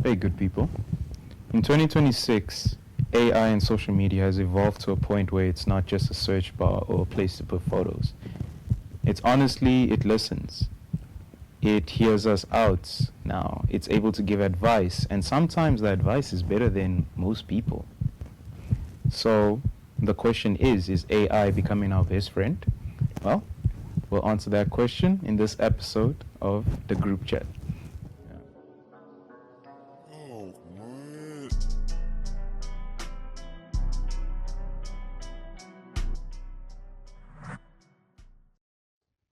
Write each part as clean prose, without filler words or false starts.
Hey, good people. In 2026, AI and social media has evolved to a point where it's not just a search bar or a place to put photos. It listens. It hears us out now. It's able to give advice, and sometimes the advice is better than most people. So the question is AI becoming our best friend? Well, we'll answer that question in this episode of the Group Chat. Oh, man.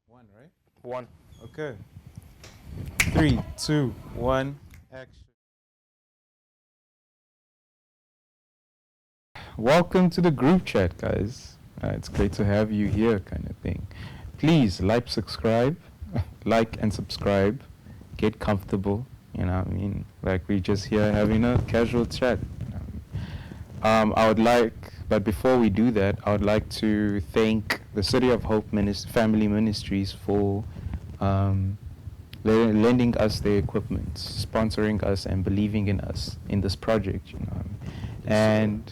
One, right? One. Okay. 3, 2, 1, action. Welcome to the group chat, guys. It's great to have you here, kind of thing. Please like and subscribe, get comfortable. You know what I mean? Like we're just here having a casual chat. But before we do that, I would like to thank the City of Hope Family Ministries for lending us their equipment, sponsoring us, and believing in us in this project. You know, and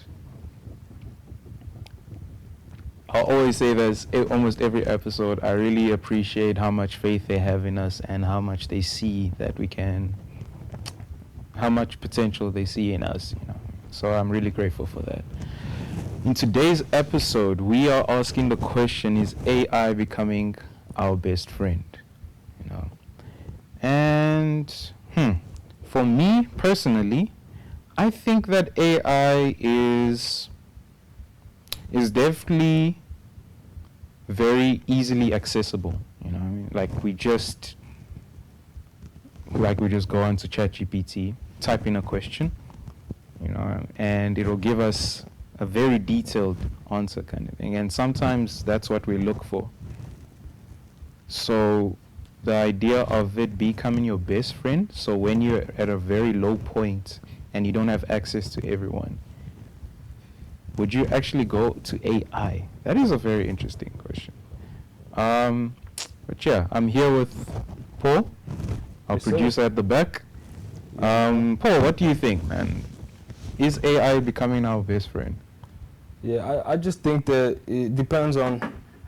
I always say this almost every episode. I really appreciate how much faith they have in us and how much they see that we can, how much potential they see in us. You know, so I'm really grateful for that. In today's episode, we are asking the question: is AI becoming our best friend? You know, and for me personally, I think that AI is definitely very easily accessible. You know, what I mean, like we just go onto ChatGPT, type in a question, you know, and it'll give us a very detailed answer, kind of thing. And sometimes that's what we look for. So the idea of it becoming your best friend, so when you're at a very low point and you don't have access to everyone, would you actually go to AI? That is a very interesting question. But yeah, I'm here with Paul, our Yes, sir. producer at the back. Paul, what do you think, man? Is AI becoming our best friend? Yeah, I just think that it depends on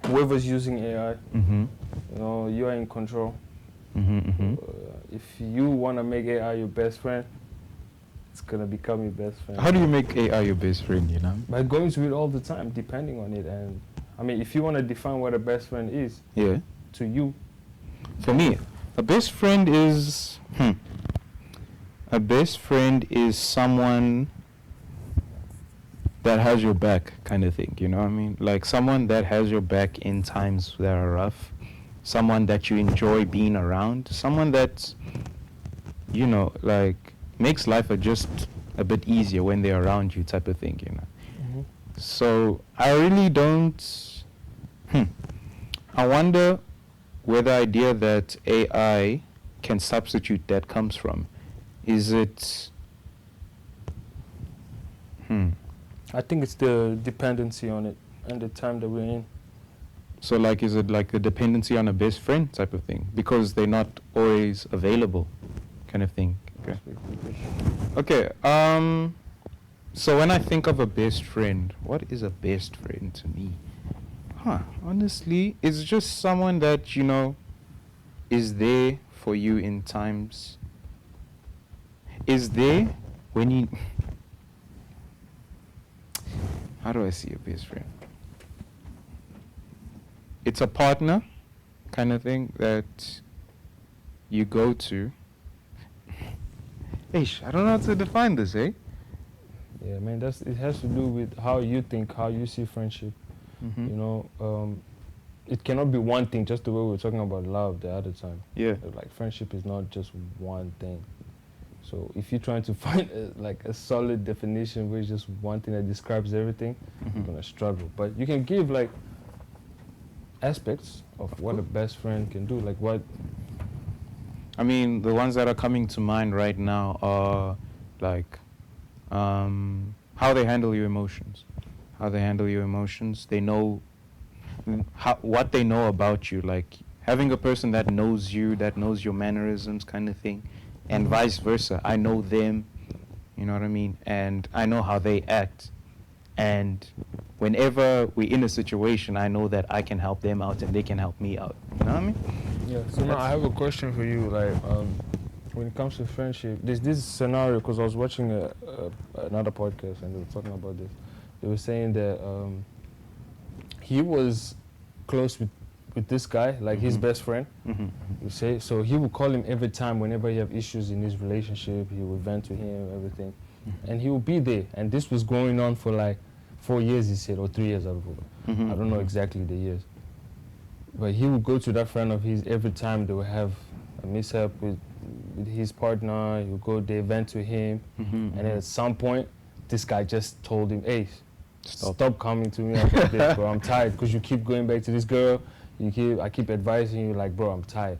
whoever's using AI. Mm-hmm. You know, you are in control. Mm-hmm. If you want to make AI your best friend, it's going to become your best friend. How do you make AI your best friend, you know? By going to it all the time, depending on it. And I mean, if you want to define what a best friend is Yeah. to you, For me, a best friend is someone that has your back, kind of thing, you know what I mean? Like someone that has your back in times that are rough, someone that you enjoy being around, someone that, you know, like makes life just a bit easier when they're around you, type of thing, you know. So I really don't, I wonder where the idea that AI can substitute that comes from. Is it, I think it's the dependency on it and the time that we're in. so like, is it like a dependency on a best friend type of thing? Because they're not always available, kind of thing. Okay. So when I think of a best friend, what is a best friend to me? Honestly, it's just someone that, you know, is there for you in times. Is there when you... How do I see a best friend? It's a partner, kind of thing, that you go to. Ish, I don't know how to define this, eh? Yeah, man, it has to do with how you think, how you see friendship. Mm-hmm. You know, it cannot be one thing, just the way we were talking about love the other time. Yeah. Like friendship is not just one thing. So if you're trying to find a solid definition where it's just one thing that describes everything, you're gonna struggle. But you can give like aspects of what a best friend can do, like what. I mean, the ones that are coming to mind right now are like how they handle your emotions. How they handle your emotions. They know what they know about you. Like having a person that knows you, that knows your mannerisms, kind of thing, and vice versa. I know them, you know what I mean, and I know how they act. And whenever we're in a situation, I know that I can help them out and they can help me out. You know what I mean? Yeah. So now I have a question for you. Like, when it comes to friendship, there's this scenario, because I was watching another podcast and they were talking about this. They were saying that he was close with this guy, like his best friend. You say, so he would call him every time whenever he have issues in his relationship. He would vent to him, everything, and he would be there. And this was going on for like 4 years, he said, or 3 years. I don't know exactly the years. But he would go to that friend of his every time they would have a mishap with his partner. He would go there, vent to him, and then at some point, this guy just told him, "Hey, stop coming to me about this, bro. I'm tired because you keep going back to this girl. I keep advising you, like, bro, I'm tired."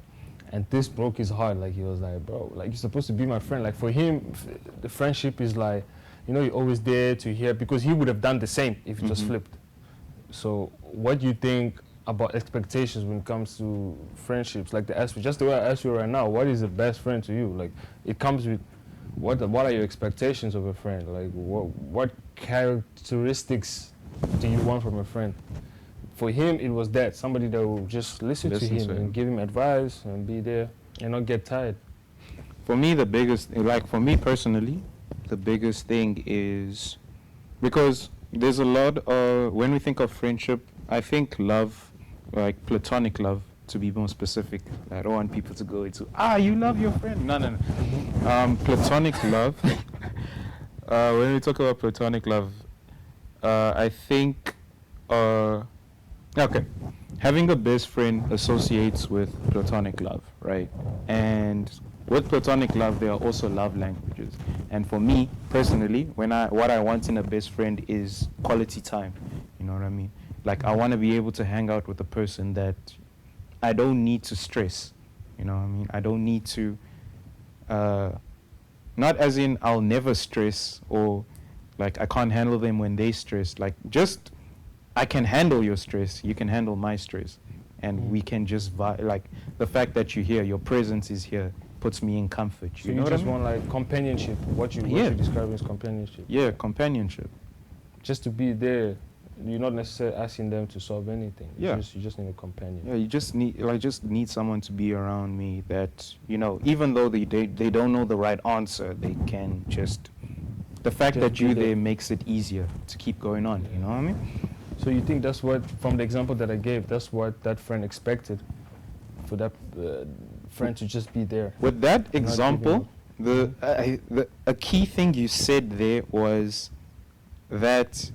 And this broke his heart. Like, he was like, "Bro, like, you're supposed to be my friend." Like, for him, the friendship is like, you know, you're always there to hear, because he would have done the same if it was flipped. So what do you think about expectations when it comes to friendships? Like, just the way I ask you right now, what is the best friend to you? Like, it comes with, what are your expectations of a friend? Like, what characteristics do you want from a friend? For him, it was that, somebody that will just listen to him and give him advice and be there and not get tired. For me, the biggest, like for me personally, the biggest thing is, because there's a lot of, when we think of friendship, I think love, like platonic love, to be more specific. I don't want people to go into, you love your friend. No. Platonic love, when we talk about platonic love, I think, okay, having a best friend associates with platonic love, right? And with platonic love, there are also love languages. And for me, personally, what I want in a best friend is quality time. You know what I mean? Like, I want to be able to hang out with a person that I don't need to stress. You know what I mean? I don't need to, not as in I'll never stress, or like I can't handle them when they stress. Like, just, I can handle your stress, you can handle my stress. And we can just like, the fact that you're here, your presence is here, puts me in comfort. So you know just want like companionship, what you describe as companionship. Yeah, companionship. Just to be there. You're not necessarily asking them to solve anything. Yeah. You just need a companion. Yeah, you just need someone to be around me that, you know, even though they don't know the right answer, they can just, the fact that you're there makes it easier to keep going on, you know what I mean? So you think that's what, from the example that I gave, that's what that friend expected, for that friend to just be there? With that example, a key thing you said there was that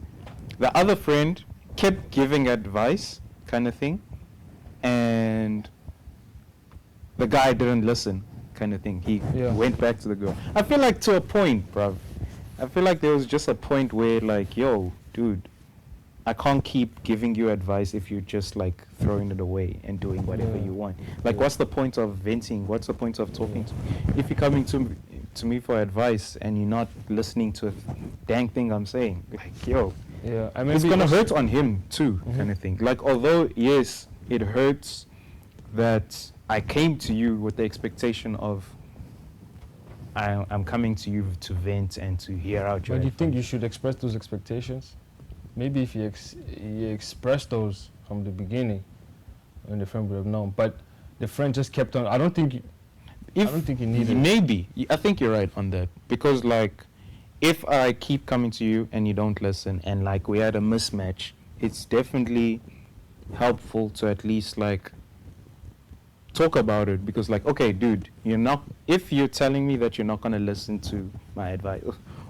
the other friend kept giving advice, kind of thing, and the guy didn't listen, kind of thing. He went back to the girl. I feel like to a point, bruv. I feel like there was just a point where, like, yo, dude, I can't keep giving you advice if you're just like throwing it away and doing whatever you want. Like, what's the point of venting? What's the point of talking to me? If you're coming to me for advice and you're not listening to a dang thing I'm saying, like, yo, I mean, it's gonna hurt on him too, kind of thing. Like, although yes, it hurts that I came to you with the expectation of I'm coming to you to vent and to hear out your. But do you think you should express those expectations? Maybe if you express those from the beginning, and the friend would have known. But the friend just kept on. I don't think you need it. Maybe. I think you're right on that, because like, if I keep coming to you and you don't listen, and like we had a mismatch, it's definitely helpful to at least like talk about it, because like, okay, dude, if you're telling me that you're not gonna listen to my advice,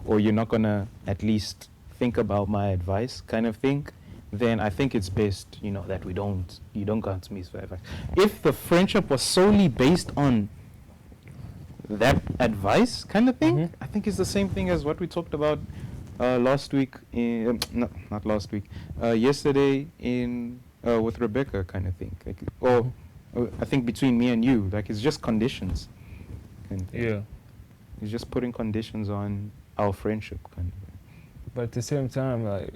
or you're not gonna at least think about my advice, kind of thing, then I think it's best, you know, that you don't come to me for advice. If the friendship was solely based on that advice kind of thing, I think it's the same thing as what we talked about last week, not last week, yesterday with Rebecca, kind of thing, like, or I think between me and you, like, it's just conditions kind of thing. Yeah, it's just putting conditions on our friendship kind of thing. But at the same time, like,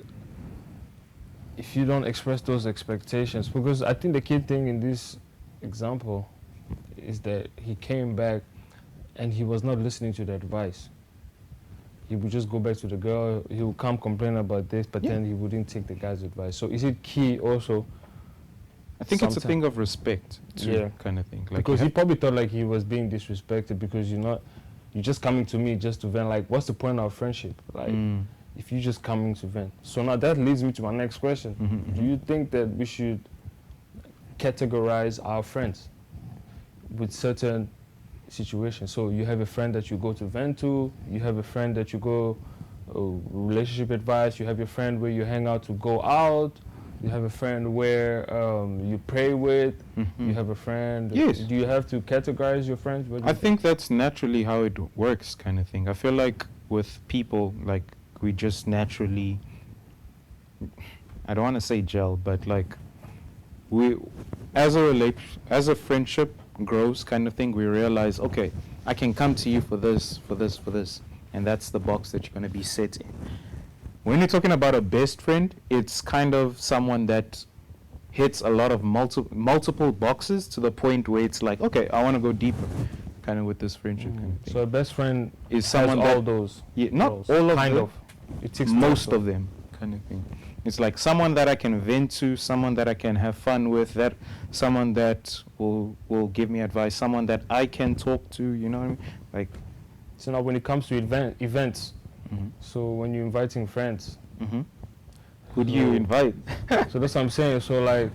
if you don't express those expectations, because I think the key thing in this example is that he came back and he was not listening to the advice. He would just go back to the girl, he would come complain about this, but Yeah. then he wouldn't take the guy's advice. So is it key also? I think it's a Sometime- thing of respect, too, Yeah. kind of thing. Like Because you he probably thought like he was being disrespected because you're just coming to me just to vent. Like, what's the point of our friendship? Like, Mm. if you're just coming to vent. So now that leads me to my next question. Mhm, Do mhm. you think that we should categorize our friends with certain situations? So you have a friend that you go to vent to, you have a friend that you go relationship advice, you have your friend where you hang out to go out, you have a friend where you pray with, Mhm. you have a friend. Yes. Do you have to categorize your friends? What do I you think that's naturally how it works, kind of thing. I feel like with people, like, we just naturally, I don't want to say gel, but like, we, as a friendship grows, kind of thing, we realize, okay, I can come to you for this, for this, for this, and that's the box that you're going to be set in. When you're talking about a best friend, it's kind of someone that hits a lot of multiple boxes to the point where it's like, okay, I want to go deeper, kind of with this friendship. Kind of thing. So a best friend Is has someone all that- those. Yeah, not roles. all of kind them. of. It ticks Most of them, kind of thing. It's like someone that I can vent to, someone that I can have fun with, that someone that will give me advice, someone that I can talk to. You know what I mean? Like, So now when it comes to events, mhm, so when you're inviting friends, mhm. Who do you So- invite? so that's what I'm saying. So like,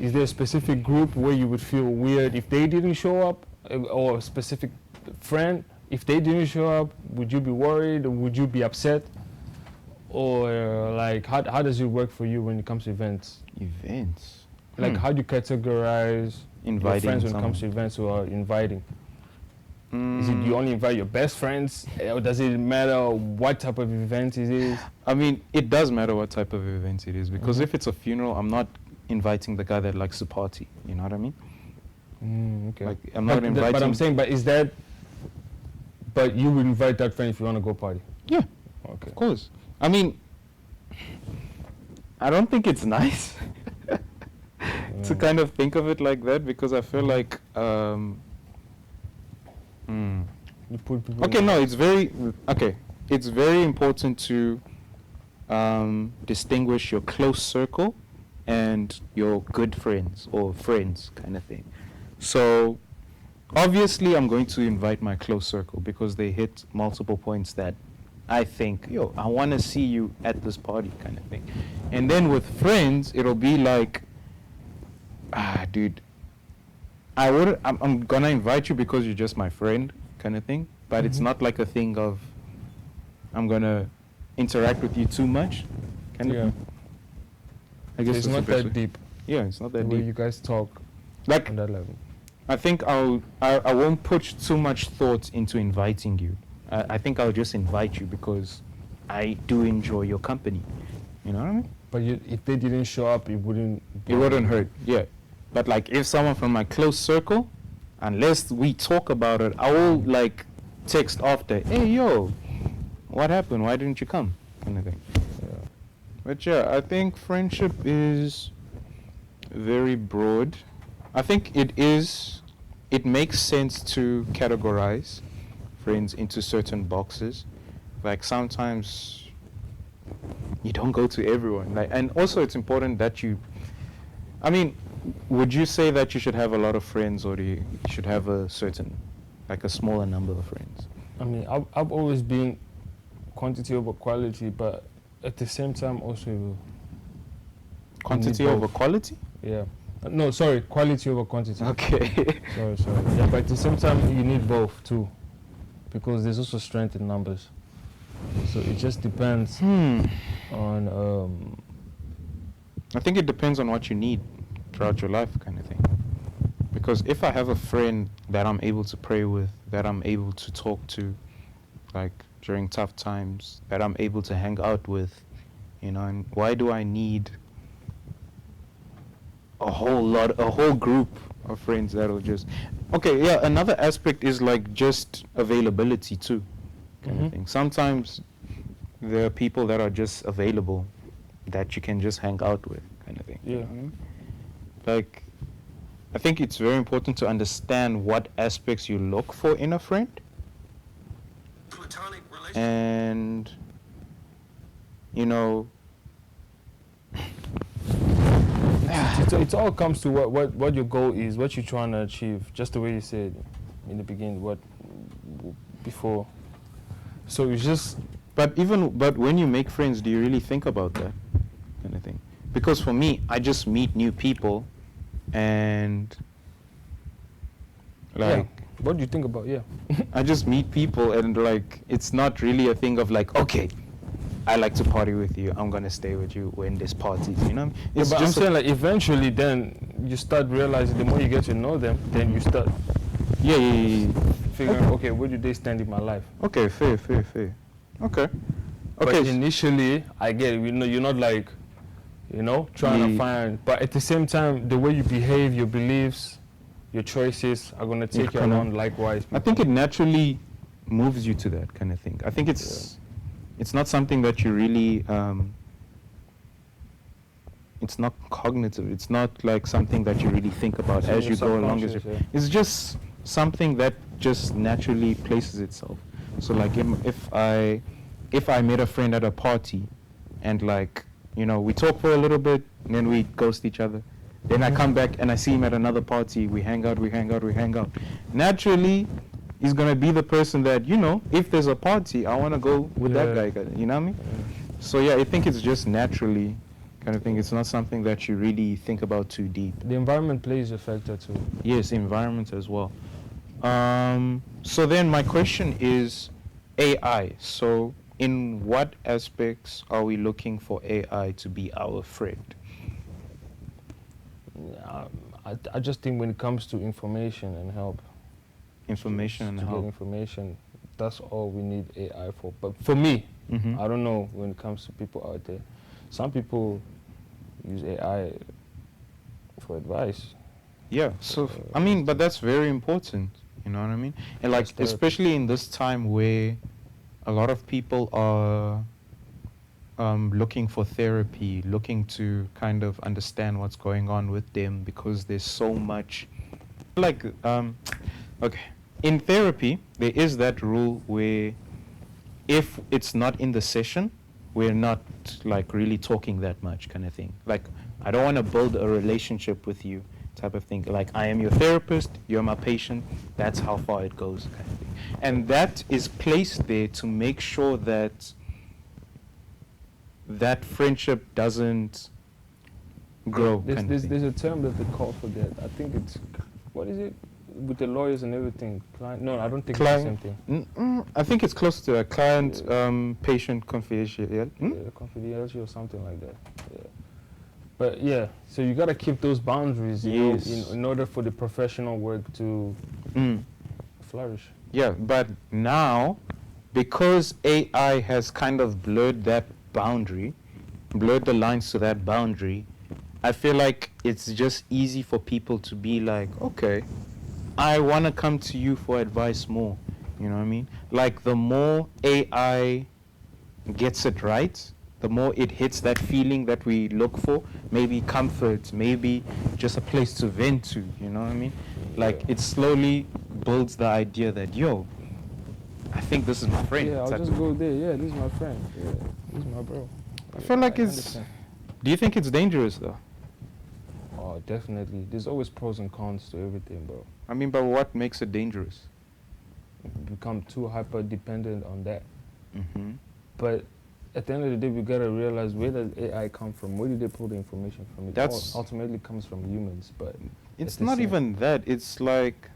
is there a specific group where you would feel weird if they didn't show up, or a specific friend if they didn't show up? Would you be worried, or would you be upset, or like how does it work for you when it comes to events? Events. Like how do you categorize your Inviting friends when it comes to someone. events or inviting? Is it you Mm, only invite your best friends, or does it matter what type of event it is? I mean, it does matter what type of event it is, because Mhm. if it's a funeral, I'm not inviting the guy that likes to party. You know what I mean? Okay. Like, I'm not but inviting. I'm saying, but is that? But you would invite that friend if you want to go party. Yeah, Okay. of course. I mean, I don't think it's nice to Yeah. kind of think of it like that, because I feel like, You put people okay, in- no, it's very important to distinguish your close circle and your good friends or friends, kind of thing. So obviously I'm going to invite my close circle because they hit multiple points that I think, yo, I want to see you at this party, kind of thing. And then with friends, it'll be like, dude, I'm gonna invite you because you're just my friend, kind of thing. But it's Mhm. not like a thing of I'm gonna interact with you too much, kind Yeah. of thing. I guess It's that's the not best that way. deep. Yeah, it's not The that way deep. you guys talk Like, on that level. I think I won't put too much thought into inviting you. I think I'll just invite you because I do enjoy your company. You know what I mean? But if they didn't show up, it wouldn't. It wouldn't hurt, yeah. But like if someone from my close circle, unless we talk about it, I will like text after, hey yo, what happened? Why didn't you come? Kind of thing. Yeah. But yeah, I think friendship is very broad. I think it makes sense to categorize friends into certain boxes. Like sometimes you don't go to everyone. Like, and also it's important that I mean, would you say that you should have a lot of friends, or you should have a certain, like a smaller number of friends? I mean, I've always been quantity over quality, but at the same time also. Quantity both. over quality? Yeah. No, sorry, quality over quantity. Okay. Sorry. Yeah, but at the same time, you need both too, because there's also strength in numbers. So it just depends on. I think it depends on what you need throughout your life, kind of thing. Because if I have a friend that I'm able to pray with, that I'm able to talk to, like during tough times, that I'm able to hang out with, you know, and why do I need a whole group of friends that'll just... Okay, yeah, another aspect is like just availability too, kind Mhm. of thing. Sometimes there are people that are just available that you can just hang out with, kind of thing. you Yeah. know what I mean? Like, I think it's very important to understand what aspects you look for in a friend. Platonic relationship. And, you know, It all comes to what your goal is, what you're trying to achieve, just the way you said in the beginning, before. So it's just, but when you make friends, do you really think about that kind of thing? Because for me, I just meet new people, and like, what do you think about, I just meet people, and like, it's not really a thing of like, okay, I like to party with you, I'm gonna stay with you when there's parties, you know? It's but I'm just saying like eventually then you start realizing the more you get to know them, then you start yeah. figuring, okay, where do they stand in my life? Okay, fair. Okay. But Okay. initially, I get it, you're not like, trying to find, but at the same time, the way you behave, your beliefs, your choices are going to take you along likewise. I think it naturally moves you to that kind of thing. I think it's not something that you really, it's not cognitive. It's not like something that you really think about So as your you go along. subconscious, It's just something that just naturally places itself. So like if I met a friend at a party, and like, we talk for a little bit, and then we ghost each other. Then I come back and I see him at another party. We hang out. Naturally, he's gonna be the person that, if there's a party, I wanna go with that guy. You know what I mean? So yeah, I think it's just naturally kind of thing. It's not something that you really think about too deep. The environment plays a factor too. Yes, environment as well. So then my question is AI. So in what aspects are we looking for AI to be our friend? I just think when it comes to information and help. Information and to help. get information, that's all we need AI for. But for me, Mhm. I don't know when it comes to people out there. Some people use AI for advice. Yeah, so I mean, but that's very important, you know what I mean? And like, That's therapy. especially in this time where a lot of people are looking for therapy, looking to kind of understand what's going on with them, because there's so much, like, okay, in therapy, there is that rule where if it's not in the session, we're not like really talking that much kind of thing. Like, I don't want to build a relationship with you type of thing. Like, I am your therapist, you're my patient, that's how far it goes kind of thing. And that is placed there to make sure that that friendship doesn't grow. There's a term that they call for that. I think it's, what is it? With the lawyers and everything. Client? No, I don't think it's the same thing. I think it's close to a client patient confidentiality. Confidentiality or something like that. Yeah. But yeah, so you gotta keep those boundaries, you know, in order for the professional work to flourish. Yeah, but now, because AI has kind of blurred that boundary, blurred the lines to that boundary, I feel like it's just easy for people to be like, okay, I want to come to you for advice more. You know what I mean? Like, the more AI gets it right, the more it hits that feeling that we look for, maybe comfort, maybe just a place to vent to, you know what I mean? Like, it slowly builds the idea that, yo, I think this is my friend. Yeah, I'll just go there. Yeah, this is my friend. Yeah, this is my bro. I feel like it's... understand. Do you think it's dangerous, though? Oh, definitely. There's always pros and cons to everything, bro. I mean, but what makes it dangerous? Become too hyper dependent on that. Mm-hmm. But at the end of the day, we gotta realize, where does AI come from? Where did they pull the information from? It That's- ultimately comes from humans, but It's the not same. even that. It's like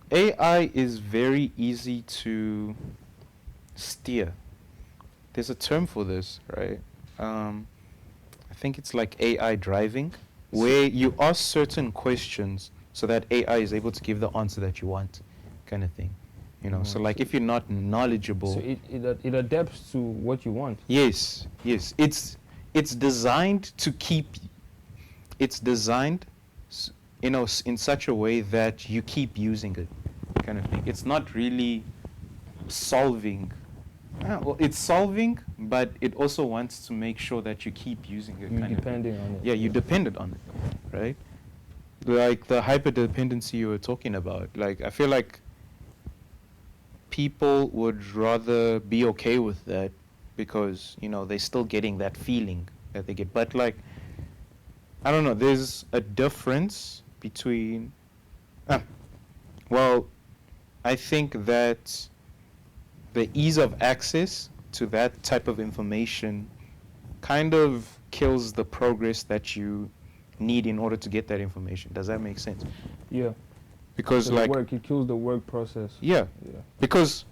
AI is very easy to steer. There's a term for this, right? I think it's like AI driving, where you ask certain questions so that AI is able to give the answer that you want, kind of thing. You know, so like, if you're not knowledgeable. So it adapts to what you want. Yes. It's designed to keep. It's designed, in such a way that you keep using it, kind of thing. It's not really solving. Well, it's solving, but it also wants to make sure that you keep using it. You're kind of thing. depending on it. Yeah, you're dependent on it, right? like the hyperdependency you were talking about. Like, I feel like people would rather be okay with that because, you know, they're still getting that feeling that they get. But, like, I don't know, there's a difference between... well, I think that the ease of access to that type of information kind of kills the progress that you need in order to get that information. Does that make sense? Yeah. Because So like it kills the work process. yeah, because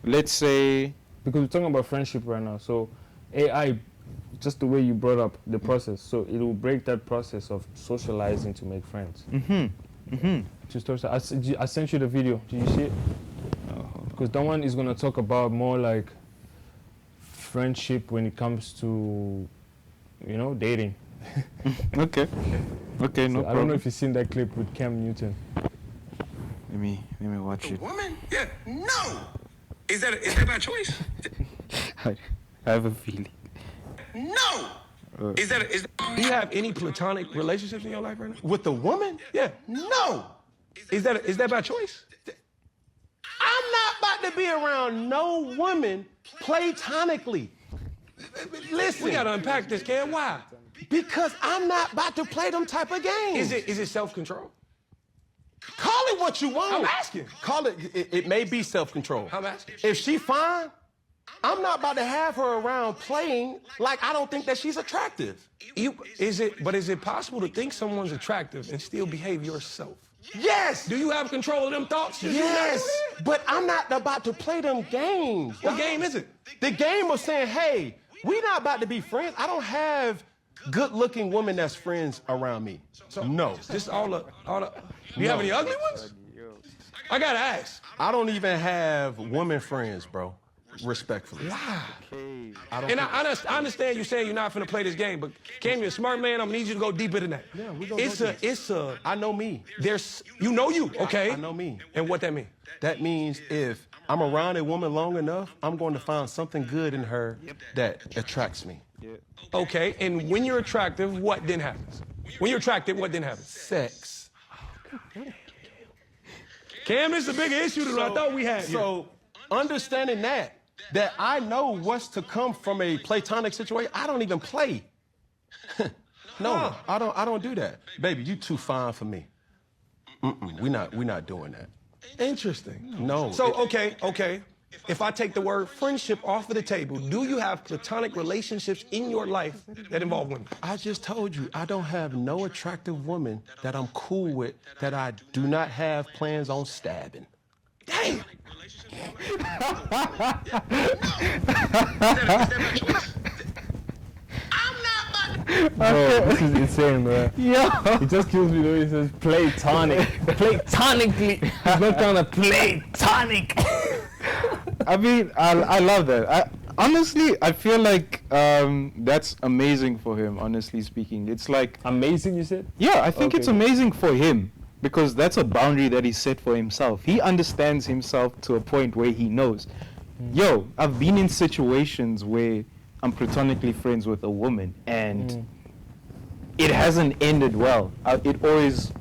let's say Because we're talking about friendship right now. So AI, just the way you brought up the process, so it will break that process of socializing to make friends. I sent you the video. Did you see it? Because that one is going to talk about more like friendship when it comes to, you know, dating. okay, no So I don't know problem. if you've seen that clip with Cam Newton. Let me watch it. Woman? Yeah. No. Is that by choice? I have a feeling. No. Is that? Do you have any platonic relationships in your life right now? With the woman? Yeah. No. Is that by choice? I'm not about to be around no woman platonically. Listen. We gotta unpack this, Cam. Why? Because I'm not about to play them type of games. Is it self-control? Call it what you want. I'm asking. Call it, it may be self-control. I'm asking. If she fine, I'm not about to have her around playing like I don't think that she's attractive. Is it possible to think someone's attractive and still behave yourself? Yes. Do you have control of them thoughts? Yes. But I'm not about to play them games. What game is it? The game of saying, hey, we not about to be friends. I don't have good-looking women that's friends around me. No. Just all the. Do you have any ugly ones? I gotta ask. I don't even have women friends, bro. Respectfully. Wow. I don't And think- I understand you saying you're not finna play this game, but Cam, you're a smart man. I'm gonna need you to go deeper than that. Yeah, we gonna go deep. I know me. There's, you know you, okay? I know me. And what that mean? That means if I'm around a woman long enough, I'm going to find something good in her that attracts me. Okay, and when you're attractive, what then happens? When you're attractive, what then happens? Sex. Cam, this is a bigger issue than I thought we had. So understanding that I know what's to come from a platonic situation, I don't even play. No, I don't do that. Baby, you too fine for me. We're not doing that. Interesting. No. So, okay. If I take the word friendship off of the table, do you have platonic relationships in your life that involve women? I just told you, I don't have no attractive woman that I'm cool with that I do not have plans on stabbing. Damn. Bro, this is insane, bro. Yeah. It just kills me the way he says platonic. Platonically. He's not trying to platonic. I mean, I love that. Honestly, I feel like that's amazing for him, honestly speaking. It's like... Amazing, you said? Yeah, I think it's Okay. amazing for him because that's a boundary that he set for himself. He understands himself to a point where he knows, yo, I've been in situations where I'm platonically friends with a woman and it hasn't ended well. It always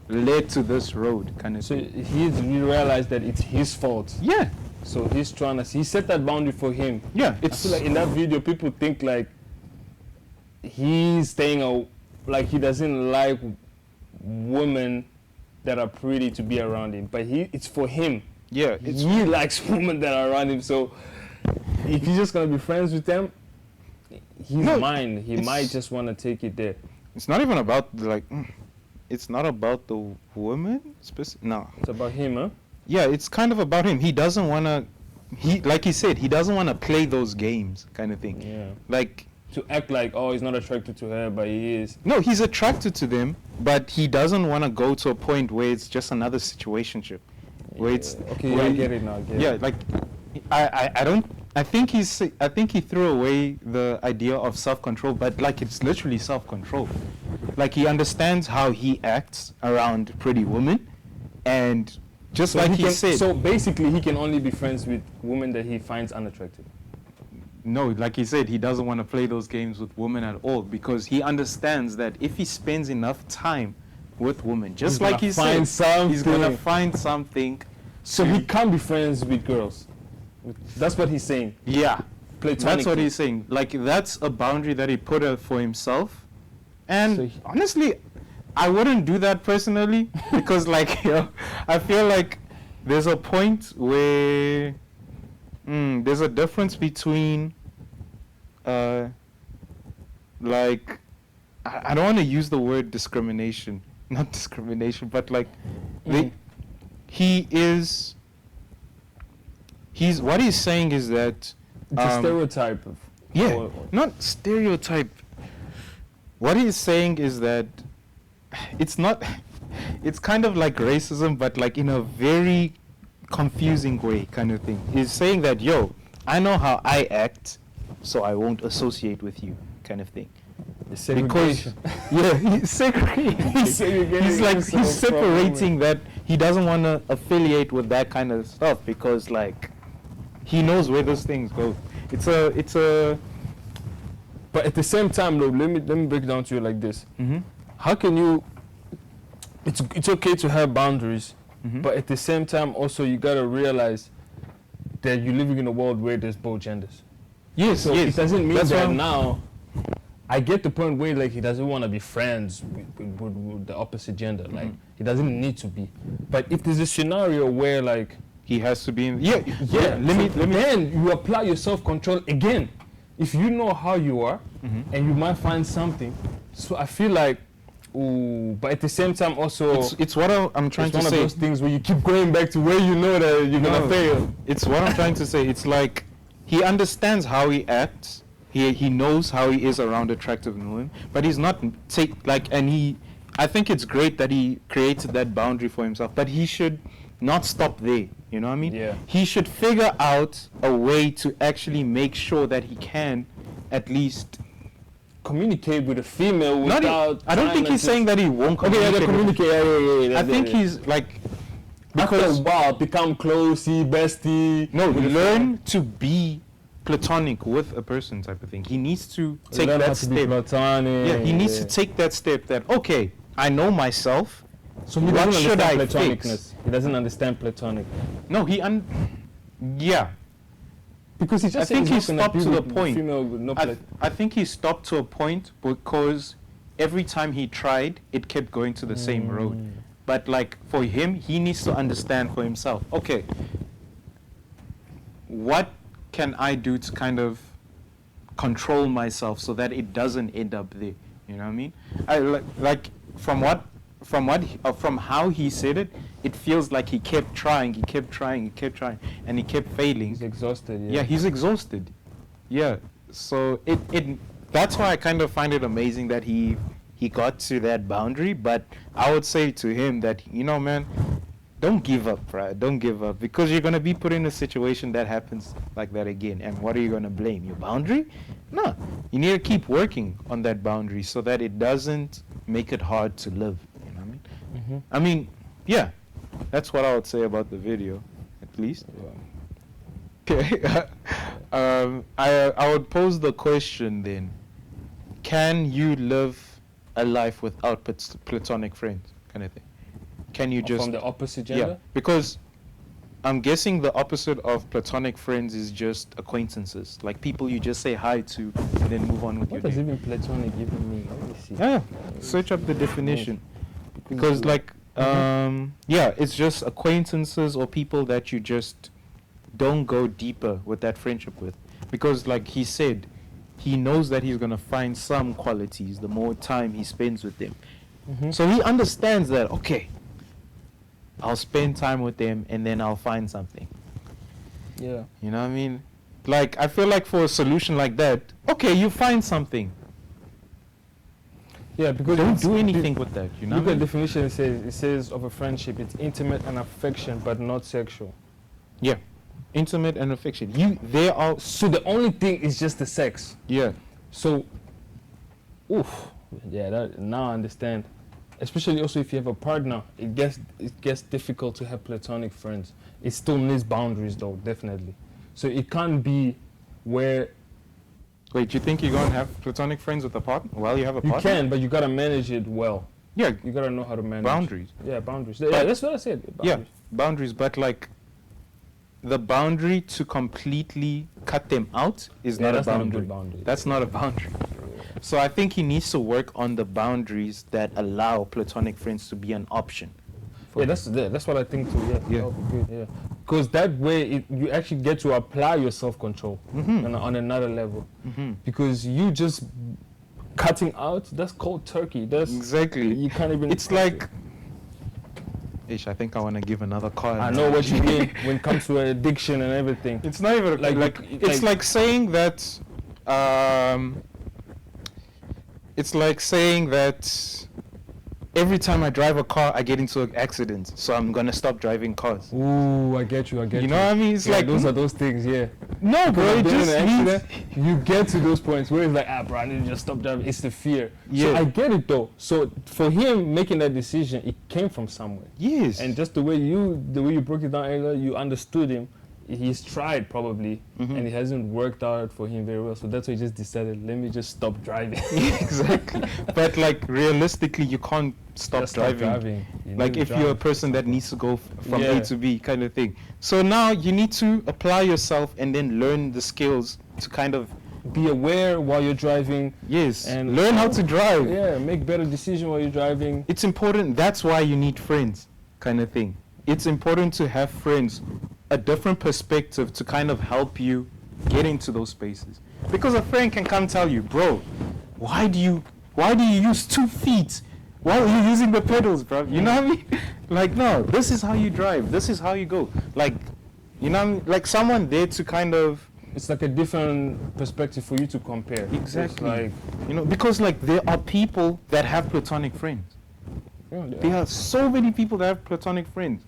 led to this road kind of So thing. he realized that it's his fault. Yeah, So he's trying to, he set that boundary for him. yeah. I feel like in that video, people think like he's staying like he doesn't like women that are pretty to be around him, but it's for him. Yeah, He likes women that are around him, so if he's just gonna be friends with them, he's mine. He might just want to take it there. it's not even about it's not about the woman. No. It's about him, huh? Yeah, it's kind of about him. He doesn't want to, like he said, he doesn't want to play those games kind of thing. Yeah. Like, To act like, oh, he's not attracted to her, but he is. no, he's attracted to them, but he doesn't want to go to a point where it's just another situationship. Where it's... Okay, where I he- get it now. Yeah, like, I think he threw away the idea of self-control, but like it's literally self-control. Like he understands how he acts around pretty women, and just like he said... So basically, he can only be friends with women that he finds unattractive. No, like he said, he doesn't want to play those games with women at all because he understands that if he spends enough time with women. Just He's like gonna he find said, he's gonna something. find something. So he can't be friends with girls. That's what he's saying. Yeah, Platonically. that's what he's saying. Like, that's a boundary that he put up for himself. And So honestly, I wouldn't do that personally because, like, I feel like there's a point where there's a difference between, like, I don't want to use the word discrimination, not discrimination, but like, what he's saying is that It's a stereotype of. yeah, not stereotype. What he's saying is that it's not, it's kind of like racism, but like in a very confusing way kind of thing. He's saying that, yo, I know how I act, so I won't associate with you kind of thing. Because, yeah, he's segregating. He's like, he's separating that. He doesn't want to affiliate with that kind of stuff because, like, he knows where those things go. It's a. But at the same time, though, let me break it down to you like this. Mm-hmm. How can you? It's okay to have boundaries, Mm-hmm. but at the same time, also you gotta realize that you're living in a world where there's both genders. Yes, So yes. it doesn't mean That's that why now. I get the point where like he doesn't want to be friends with the opposite gender. Like he doesn't need to be. But if there's a scenario where like he has to be in. Yeah, yeah, Let me. then you apply your self-control again. If you know how you are, and you might find something. So I feel like, ooh, but at the same time also, It's what I'm trying it's to one say. of those things where you keep going back to where you know that you're gonna No. fail. It's what I'm trying to say. It's like he understands how he acts. He knows how he is around attractive women, but he's not I think it's great that he created that boundary for himself, but he should not stop there. You know what I mean? Yeah. He should figure out a way to actually make sure that he can at least Communicate with a female not. without. I don't trying think to he's saying that he won't Okay, yeah, communicate. they communicate. Yeah. I think he's like After because a while become closey, bestie. no, with a learn to be platonic with a person type of thing. He needs to take Learn how that to be step. platonic. Yeah, he needs to take that step that, okay, I know myself. So he what doesn't should I understand fix? platonicness. He doesn't understand platonic. No, yeah. Because he just I think said he he's not gonna stopped be to the with point. Female with no I think he stopped to a point because every time he tried, it kept going to the same road. But like for him, he needs to understand for himself, okay, what can I do to kind of control myself so that it doesn't end up there? You know what I mean? Like from how he said it, it feels like he kept trying, and he kept failing. He's exhausted. Yeah, he's exhausted. Yeah, so that's why I kind of find it amazing that he got to that boundary. But I would say to him that, you know, man, don't give up, right? Don't give up, because you're gonna be put in a situation that happens like that again. And what are you gonna blame? Your boundary? No, you need to keep working on that boundary so that it doesn't make it hard to live. You know what I mean? I mean, yeah, that's what I would say about the video, at least. Okay. I would pose the question then: can you live a life without platonic friends, kind of thing? Can you just from the opposite gender? Yeah, because I'm guessing the opposite of platonic friends is just acquaintances, like people you just say hi to and then move on with What your does day. even platonic even mean? Let me see. Yeah, search up the definition, because like yeah, it's just acquaintances or people that you just don't go deeper with that friendship with, because like he said, he knows that he's gonna find some qualities the more time he spends with them. So he understands that, okay, I'll spend time with them and then I'll find something. Yeah. You know what I mean? Like, I feel like for a solution like that, okay, you find something. Yeah, because Don't it's- do anything with that, you know Look what I at the mean? definition. It says of a friendship, it's intimate and affection, but not sexual. Yeah. Intimate and affection. They are, So the only thing is just the sex. yeah. So, oof, yeah, that now I understand. Especially also if you have a partner, it gets difficult to have platonic friends. It still needs boundaries though, definitely. So it can't be where Wait, you think you're going to have platonic friends with a partner while you have a you partner? can, but you gotta manage it well. Yeah, You gotta know how to manage. boundaries. Yeah, boundaries. Yeah, that's what I said. Yeah, Boundaries. boundaries, but like the boundary to completely cut them out is Yeah, not a that's not a boundary. good boundary. That's not a boundary. So I think he needs to work on the boundaries that allow platonic friends to be an option. Yeah, that's what I think too. Yeah, Yeah. that would be good. Yeah, because that way you actually get to apply your self-control on another level. Because you just cutting out, that's cold turkey. That's Exactly. You can't even. It's like, Ish, I think I want to give another card. I know what you mean when it comes to addiction and everything. It's not even Like, it's like saying that it's like saying that every time I drive a car I get into an accident, so I'm gonna stop driving cars. Ooh, I get you. You know what I mean? It's Yeah, like those are those things. Yeah. no, bro. It Being in just an means accident, you get to those points where it's like, bro, I need to just stop driving. It's the fear. So Yeah. I get it though. So for him making that decision, it came from somewhere. yes. And just the way you broke it down earlier, you understood him. He's tried probably, and it hasn't worked out for him very well. So that's why he just decided, let me just stop driving. exactly. But like realistically, you can't stop Just driving. You Like need to if you're a drive. person that needs to go from Yeah. A to B kind of thing. So now you need to apply yourself and then learn the skills to kind of Be aware while you're driving. yes, And learn how to drive. Yeah, make better decisions while you're driving. It's important. That's why you need friends, kind of thing. It's important to have friends, a different perspective to kind of help you get into those spaces. Because a friend can come tell you, bro, why do you use 2 feet? Why are you using the pedals, bro? You know what I mean? Like, no, this is how you drive. This is how you go. Like, you know what I mean? Like someone there to kind of It's like a different perspective for you to compare. It's exactly, like, you know, because like there are people that have platonic friends. yeah, There are so many people that have platonic friends.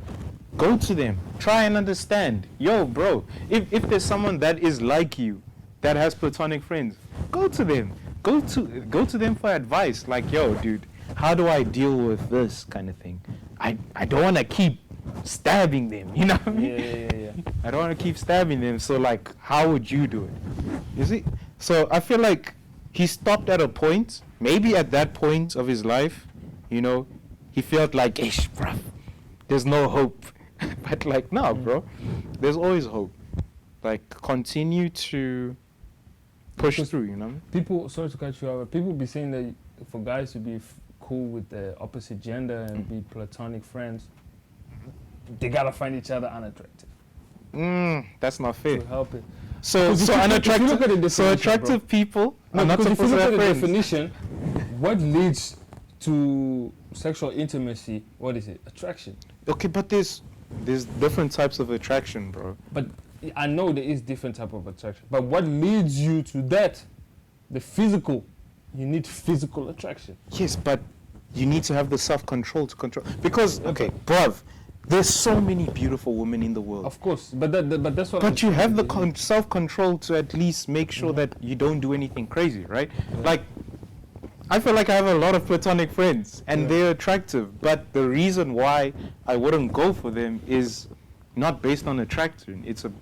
Go to them. Try and understand. Yo, bro, if there's someone that is like you, that has platonic friends, go to them. Go to them for advice. Like, yo, dude, how do I deal with this kind of thing? I don't want to keep stabbing them. You know what I mean? yeah. I don't want to keep stabbing them. So, like, how would you do it? You see? So I feel like he stopped at a point, maybe at that point of his life, you know, he felt like, ish, bruv, there's no hope. But like, no, bro, there's always hope. Like, continue to push Because through, you know? People, sorry to cut you off, people be saying that for guys to be cool with the opposite gender and be platonic friends, they gotta find each other unattractive That's not fair. to help it. So, Because if so you look at the unattractive, definition, attractive people are not because if you supposed to look at have the friends. definition, what leads to sexual intimacy? What is it? Attraction. Okay, but there's different types of attraction, bro. But I know there is different type of attraction. But what leads you to that? The physical. You need physical attraction. Yes, but you need to have the self-control to control. Because, okay, bruv, there's so many beautiful women in the world. Of course, but that's what. But I'm you have the saying. self-control to at least make sure that you don't do anything crazy, right? Like, I feel like I have a lot of platonic friends, and they're attractive. But the reason why I wouldn't go for them is not based on attraction. It's a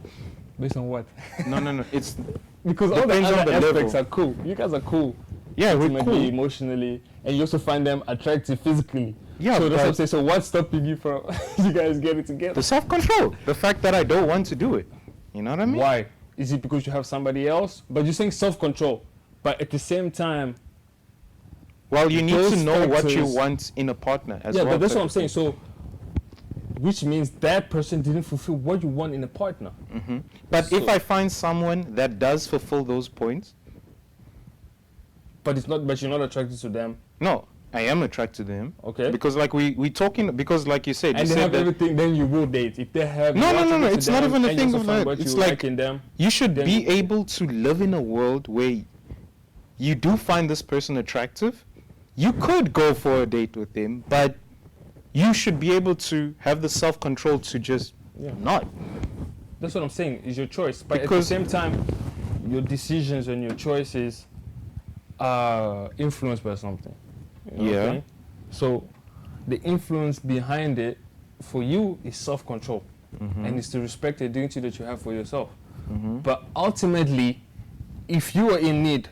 Based on what? no. It's Because all the Depends on other the aspects level. are cool. You guys are cool. yeah, we're Intimately, cool. emotionally, and you also find them attractive physically. Yeah, So that's what I'm but saying. So what's stopping you from you guys getting together? the self-control, the fact that I don't want to do it. You know what I mean? Why? Is it because you have somebody else? But you're saying self-control. But at the same time, Well, you need to Those know what you factors- want in a partner as yeah, well. but that's type what I'm of saying. thing. So, which means that person didn't fulfill what you want in a partner. But if so- I find someone that does fulfill those points, But it's not. But you're not attracted to them. no, I am attracted to them. Okay. Because like we talking, because like you said, And you they said have that everything. Then you will date. If they have. No, you're no, no, no, attracted to it's not them even a and thing you of also find that. what It's you like- in them. you should then be you- able to live in a world where you do find this person attractive. You could go for a date with them, but you should be able to have the self-control to just Yeah. not. That's what I'm saying. It's your choice, but Because- at the same time, your decisions and your choices are influenced by something. You know what I'm Yeah. saying? So, the influence behind it for you is self-control, and it's to respect the dignity that you have for yourself. But ultimately, if you are in need,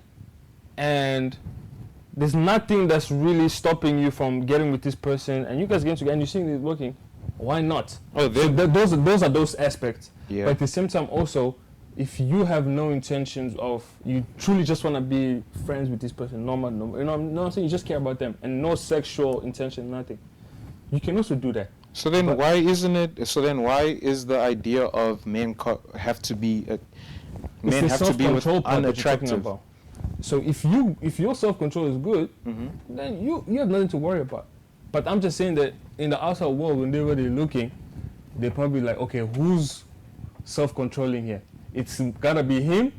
and there's nothing that's really stopping you from getting with this person, and you guys get together and you see it working. Why not? Oh, So those are those aspects. Yeah. But at the same time, also, if you have no intentions of, you truly just want to be friends with this person, normal, you know what I'm saying? You just care about them and no sexual intention, nothing. You can also do that. So then why isn't it? So then why is the idea of men have to be men have to be with self-control part that you're talking unattractive? about. So if your self-control is good, then you have nothing to worry about. But I'm just saying that in the outside world, when they're really looking, they're probably like, okay, who's self-controlling here? It's gotta be him,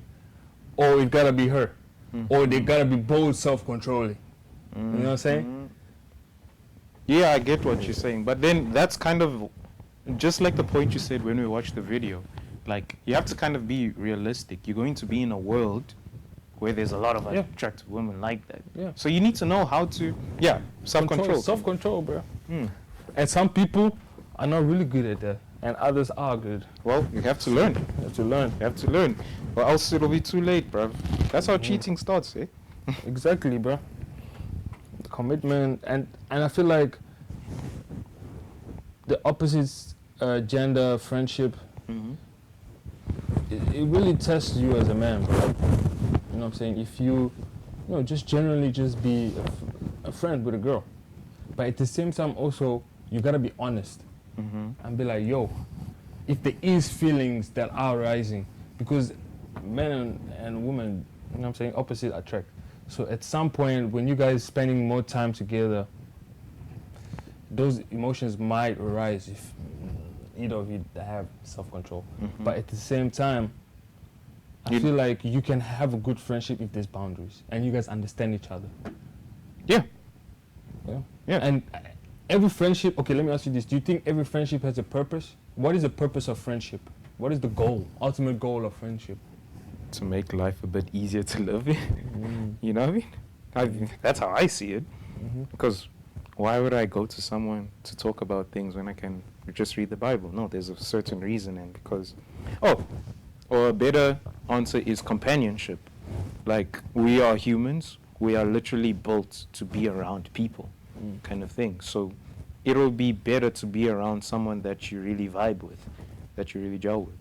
or it gotta be her, or they gotta be both self-controlling. You know what I'm saying? Yeah, I get what you're saying, but then that's kind of just like the point you said when we watched the video. Like, you have to kind of be realistic. You're going to be in a world where there's a lot of attractive women like that. Yeah. So you need to know how to, self-control. Self-control, bro. And some people are not really good at that, and others are good. Well, you have to learn. You have to learn. You have to learn. Or else it'll be too late, bro. That's how cheating starts, eh? Exactly, bro. Commitment, and I feel like the opposite gender friendship, it really tests you as a man, bro. You know what I'm saying? If you just generally just be a friend with a girl, but at the same time also you gotta be honest and be like, yo, if there is feelings that are rising, because men and women, you know what I'm saying, opposite attract. So at some point when you guys spending more time together, those emotions might arise if either of you have self-control. But at the same time, I feel like you can have a good friendship if there's boundaries and you guys understand each other. Yeah. Yeah. And every friendship, okay, let me ask you this. Do you think every friendship has a purpose? What is the purpose of friendship? What is the goal, ultimate goal of friendship? To make life a bit easier to live in. You know what I mean? That's how I see it. Because why would I go to someone to talk about things when I can just read the Bible? No, there's a certain reason, and because, or a better answer is companionship. Like, we are humans, we are literally built to be around people, kind of thing. So it'll be better to be around someone that you really vibe with, that you really gel with.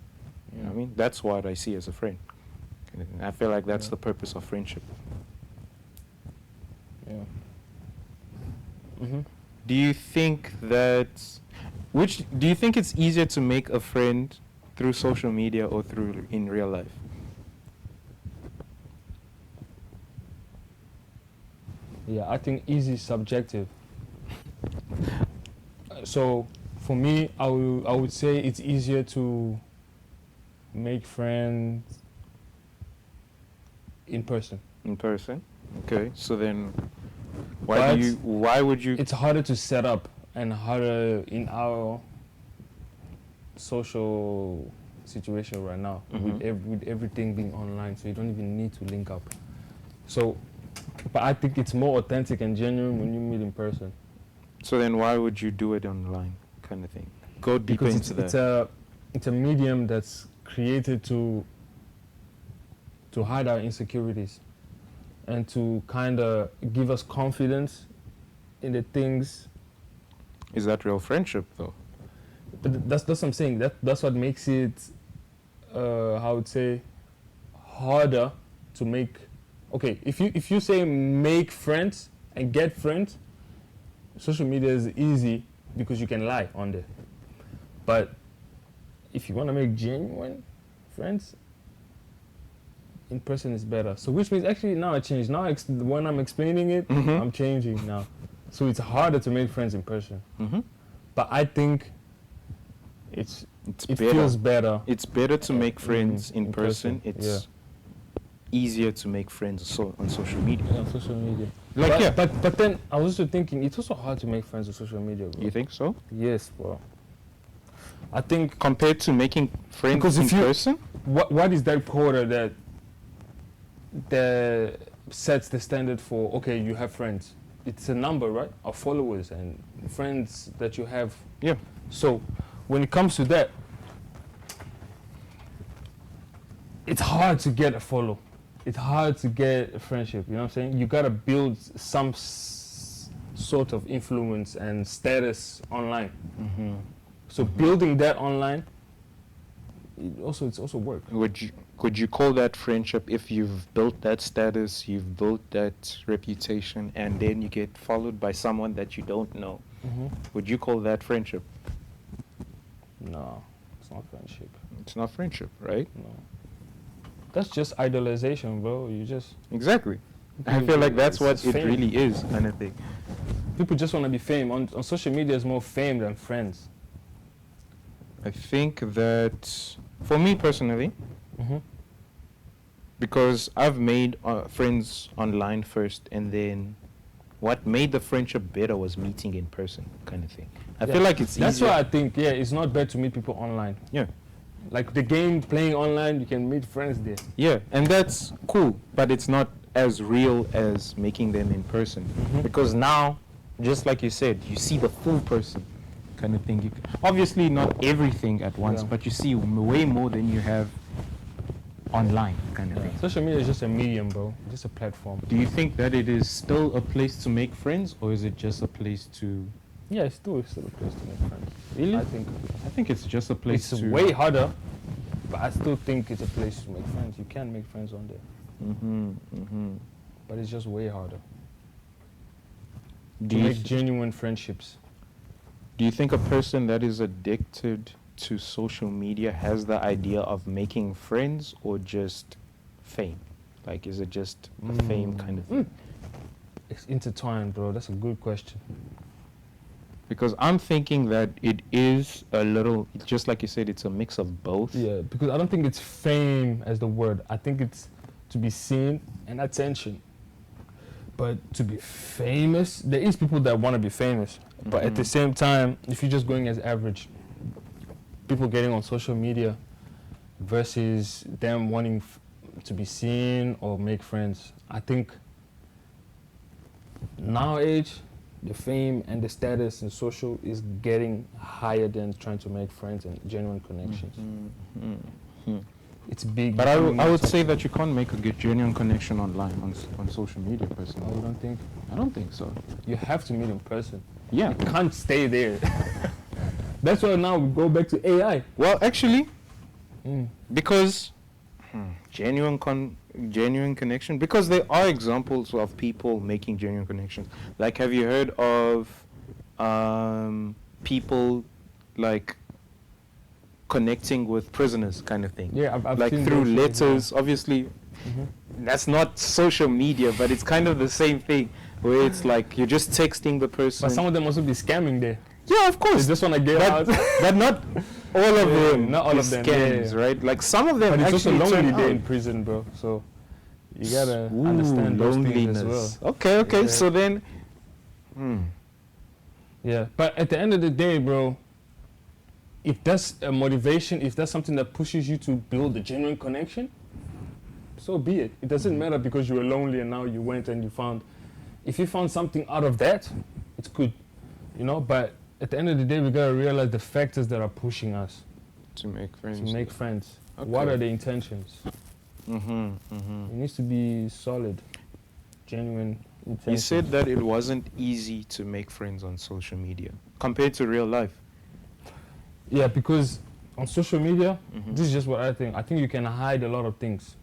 You know what I mean? That's what I see as a friend. And I feel like that's the purpose of friendship. Yeah. Do you think that, do you think it's easier to make a friend through social media or through in real life? Yeah, I think easy is subjective. So for me, I would say it's easier to make friends in person. In person? Okay, so then why would you? It's harder to set up and harder in our social situation right now with everything being online, so you don't even need to link up. So, but I think it's more authentic and genuine when you meet in person. So then why would you do it online, kind of thing? Go deeper into that. It's a medium that's created to hide our insecurities and to kind of give us confidence in the things. Is that real friendship, though? But that's what I'm saying. That's what makes it, how I would say, harder to make. Okay, if you say make friends and get friends, social media is easy because you can lie on there. But if you want to make genuine friends, in person is better. So which means actually now I changed. Now when I'm explaining it, I'm changing now. So it's harder to make friends in person. But I think it feels better. It's better to make friends in person. It's easier to make friends on social media. Yeah, on social media. Like, but then I was also thinking it's also hard to make friends on social media, bro. You think so? Yes, bro. I think compared to making friends in person? What is that quota that sets the standard for, okay, you have friends? It's a number, right, of followers and friends that you have. Yeah. So when it comes to that, it's hard to get a follow. it's hard to get a friendship. You know what I'm saying? You gotta build some sort of influence and status online. So building that online, it's also work. Could you call that friendship if you've built that status, you've built that reputation, and then you get followed by someone that you don't know? Would you call that friendship? No, it's not friendship. It's not friendship, right? No. That's just idolization, bro. You just... Exactly. I feel like that's what It's it fame. really is, kind of thing. People just want to be fame. On social media, it's more fame than friends. I think that, for me personally, because I've made friends online first, and then what made the friendship better was meeting in person, kind of thing. I feel like it's That's easier. why I think, it's not bad to meet people online. Yeah. Like the game playing online, you can meet friends there. Yeah, and that's cool, but it's not as real as making them in person. Because now, just like you said, you see the full person, kind of thing. Obviously not everything at once, Yeah. but you see way more than you have online, kind of thing. Social media is just a medium, bro. Just a platform. Do you think that it is still a place to make friends, or is it just a place to... Yeah, it's still a place to make friends. Really? I think it's just a place it's to... way harder, but I still think it's a place to make friends. You can make friends on there. But it's just way harder Do to you, make genuine friendships. do you think a person that is addicted to social media has the idea of making friends, or just fame? Like, is it just a fame kind of thing? It's intertwined, bro. That's a good question. Because I'm thinking that it is a little, just like you said, it's a mix of both. Yeah, because I don't think it's fame as the word. I think it's to be seen and attention. But to be famous, there is people that want to be famous. But at the same time, if you're just going as average, people getting on social media versus them wanting to be seen or make friends, I think nowadays, the fame and the status and social is getting higher than trying to make friends and genuine connections. It's big. But I would say that you can't make a good genuine connection online on social media personally. I don't think I don't think so. you have to meet in person. Yeah. You can't stay there. That's why now we go back to AI. Well, actually, because genuine connection, because there are examples of people making genuine connections. Like, have you heard of people like connecting with prisoners, kind of thing? Yeah, I've like seen through those things, letters. Obviously, that's not social media, but it's kind of the same thing, where it's like you're just texting the person. But some of them also be scamming there. Yeah, of course. They just want to get out. But not all of Yeah, them. not all is of them, scams, yeah. right? Like some of them But it's also actually lonely turn there out. in prison, bro. So you gotta Ooh, understand those things as loneliness. well. Okay. Yeah. So then, Yeah, but at the end of the day, bro, if that's a motivation, if that's something that pushes you to build a genuine connection, so be it. It doesn't matter because you were lonely and now you went and you found. If you found something out of that, it's good, you know. But at the end of the day, we gotta realize the factors that are pushing us to make friends. to make friends. Okay. What are the intentions? It needs to be solid, genuine intentions. You said that it wasn't easy to make friends on social media compared to real life. Yeah, because on social media, this is just what I think. I think you can hide a lot of things.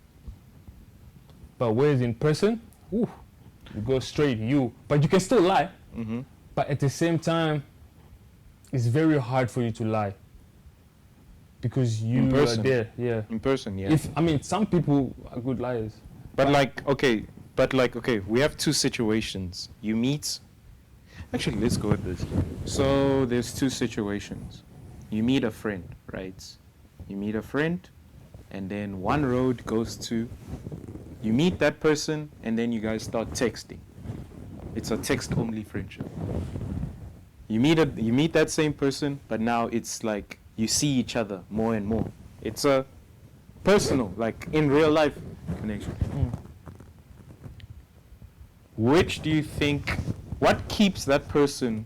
But whereas in person, you go straight, but you can still lie. But at the same time, it's very hard for you to lie. Because you In are person. there, yeah. In person, yeah. Some people are good liars. But okay, we have two situations. You meet, actually, let's go with this. So there's two situations. You meet a friend, right? You meet a friend, and then one road goes to, you meet that person, and then you guys start texting. It's a text-only friendship. You meet that same person, but now it's like you see each other more and more. It's a personal, like in real life connection. Which do you think, what keeps that person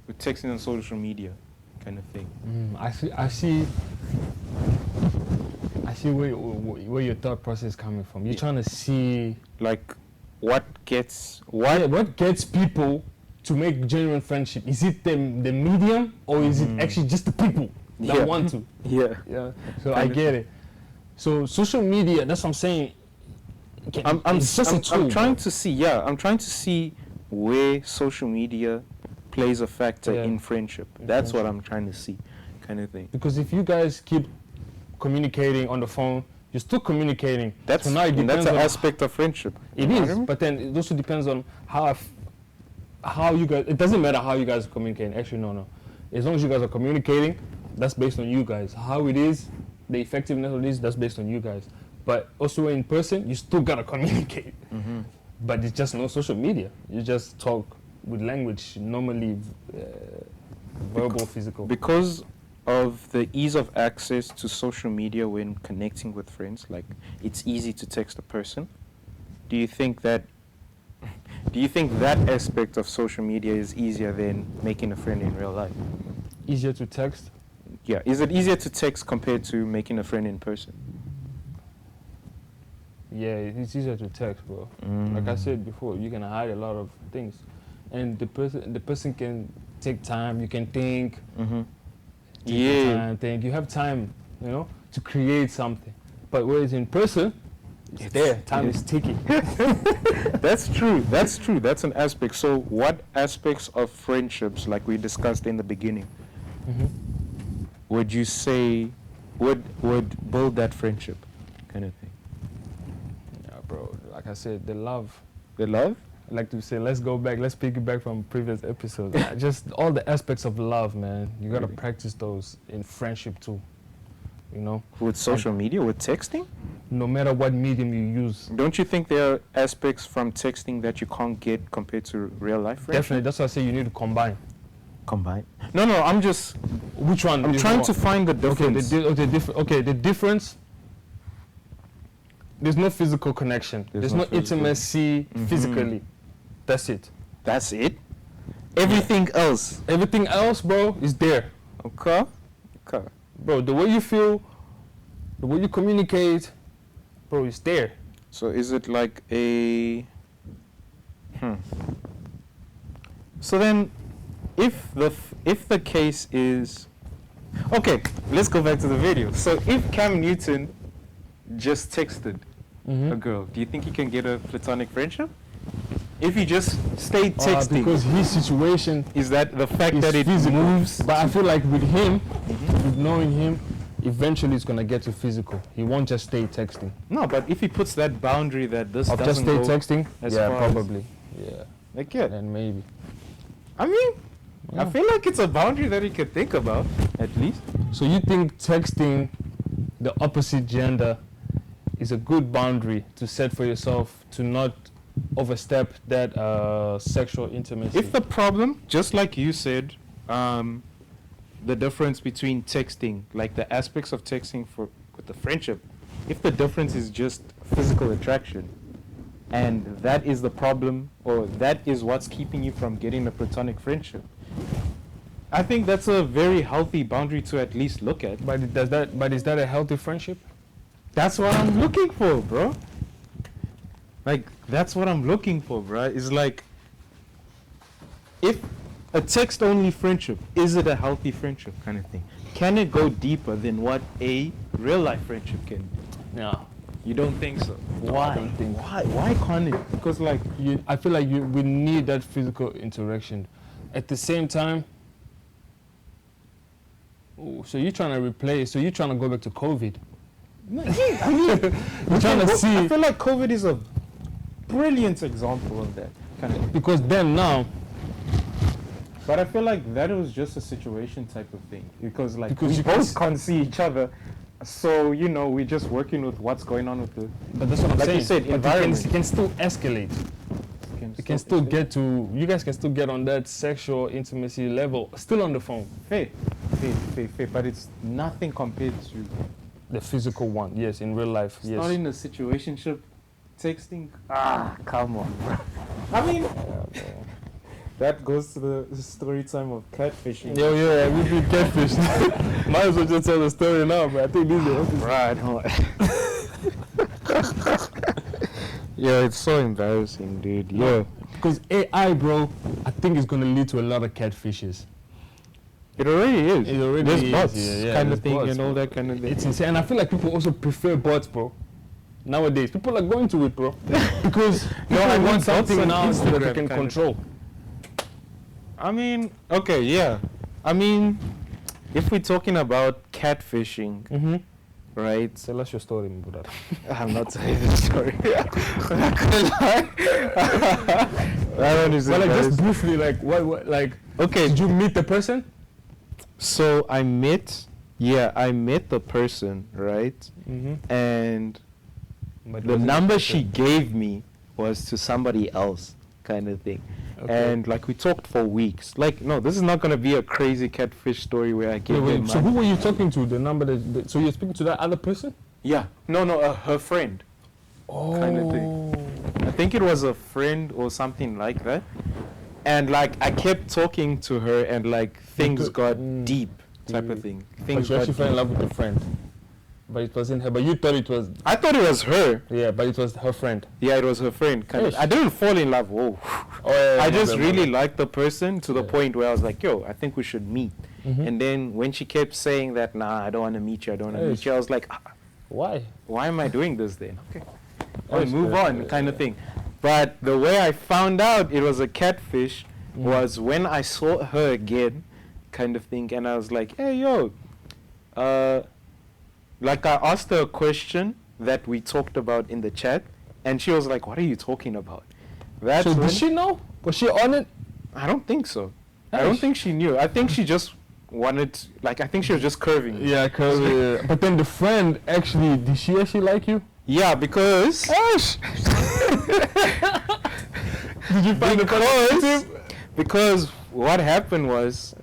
with texting on social media kind of thing? I see see where your thought process is coming from. You're trying to see Like, what gets what gets people to make genuine friendship. Is it the medium, or is it actually just the people that Yeah. want to? Yeah. Yeah. So I get it. So social media, that's what I'm saying. It's just a tool. I'm trying to see. Yeah, I'm trying to see where social media plays a factor Yeah. in friendship. That's what I'm trying to see, kind of thing. Because if you guys keep communicating on the phone, you're still communicating. That's so now it that's depends an on aspect of friendship. It You know what is, I mean? but then it also depends on how you guys. It doesn't matter how you guys are communicating. Actually, no. As long as you guys are communicating, that's based on you guys. How it is, the effectiveness of this, that's based on you guys. But also in person, you still gotta communicate. But it's just no social media. You just talk with language, normally verbal, physical. Because of the ease of access to social media when connecting with friends, like it's easy to text a person. Do you think that aspect of social media is easier than making a friend in real life? Easier to text. Yeah, is it easier to text compared to making a friend in person? Yeah, it's easier to text, bro. Like I said before, you can hide a lot of things, and the person can take time. You can think. Take your time, think. You have time, to create something. But whereas in person, it's there. Time is ticking. That's true. That's an aspect. So what aspects of friendships, like we discussed in the beginning, would you say would build that friendship, kind of thing? Yeah, bro. Like I said, the love. The love? I like to say, let's piggyback from previous episodes. Just all the aspects of love, man. You gotta practice those in friendship too. With social media, with texting? No matter what medium you use. Don't you think there are aspects from texting that you can't get compared to real life friendship? Definitely. That's why I say you need to combine. Combine? No, I'm just... Which one? I'm trying to find the difference. The difference. There's no physical connection. There's no intimacy physically. That's it. That's it? Everything else? Everything else, bro, is there. Okay. Bro, the way you feel, the way you communicate, bro, it's there. So is it like a... So then, if the case is... Okay, let's go back to the video. So if Cam Newton just texted a girl, do you think he can get a platonic friendship? If he just stayed texting, because his situation is that the fact is that it physical. moves? But I feel like with him, with knowing him, eventually it's gonna get to physical. He won't just stay texting. No, but if he puts that boundary that this Of doesn't just stay go texting, as yeah, far as- probably, yeah, like yeah. and maybe. I mean, I feel like it's a boundary that he could think about, at least. So you think texting the opposite gender is a good boundary to set for yourself to not overstep that sexual intimacy? If the problem, just like you said, the difference between texting, like the aspects of texting with the friendship, if the difference is just physical attraction, and that is the problem, or that is what's keeping you from getting a platonic friendship, I think that's a very healthy boundary to at least look at. But is that a healthy friendship? That's what I'm looking for, bro. Like, that's what I'm looking for, bro. It's like, if a text-only friendship, is it a healthy friendship kind of thing? Can it go deeper than what a real-life friendship can do? No. You don't think so? I don't think. Why can't it? Because, like, I feel like we need that physical interaction. At the same time, so you're trying to go back to COVID. I mean, You're trying to see. I feel like COVID is a brilliant example of that kind of thing. Because then now, But I feel like that was just a situation type of thing. Because like Because we you both can't see each other. So, you know, we're just working with what's going on with the... but that's what I'm Like saying. you said, But environment. it can still escalate. It can still get to, you guys can still get on that sexual intimacy level, still on the phone. Fair, but it's nothing compared to... The physical one, yes, in real life, yes. Not in a situationship, texting. Ah, come on, bro. I mean, that goes to the story time of catfishing. Yo, yeah, we've been catfished. Might as well just tell the story now, but I think this is the episode. Right. Yeah, it's so embarrassing, dude. Yeah. Because AI, bro, I think it's going to lead to a lot of catfishes. It already is. It already There's is, bots yeah, kind there's of thing bots, and all bro. that kind of thing. It's insane. And I feel like people also prefer bots, bro. Nowadays, people are going to it, bro. Because No, I people want something bots on now that they Instagram can kind of control. I mean, okay, yeah. I mean, if we're talking about catfishing, Mm-hmm. right? Tell us your story, my brother. I'm not telling the story. I'm not gonna lie. That one is Well, like, just embarrassing. briefly, like, what, like, Okay, did you meet the person? so I met the person, right? Mm-hmm. And the number she gave me was to somebody else, kind of thing. Okay. And like we talked for weeks. Like, no, this is not gonna be a crazy catfish story where I give them So money. who were you talking to? The number that so you're speaking to that other person? Yeah, no, her friend. Kind of thing. I think it was a friend or something like that. And like I kept talking to her and like things got deep type of thing. But Things you got actually fell in deep. love with the friend. But it wasn't her. But you thought it was, I thought it was her. yeah, but it was her friend. Yeah, it was her friend. Kind of. Yes. I didn't fall in love. Whoa. Oh, yeah, I just really liked the person to the Yeah. point where I was like, yo, I think we should meet. Mhm. And then when she kept saying that, nah, I don't want to meet you, I don't want to Yes. meet you, I was like, Why? why am I doing this then? Okay. I'll Yes, move yes, on, yes, kind of thing. But the way I found out it was a catfish Mm. was when I saw her again, kind of thing, and I was like, hey, yo, like I asked her a question that we talked about in the chat, and she was like, what are you talking about? That's So when did she know? Was she on it? I don't think so. I don't think she knew. I think she just wanted, like, I think she was just curving. Yeah, cause but then the friend actually, did she actually like you? Yeah, because Did you find because what happened was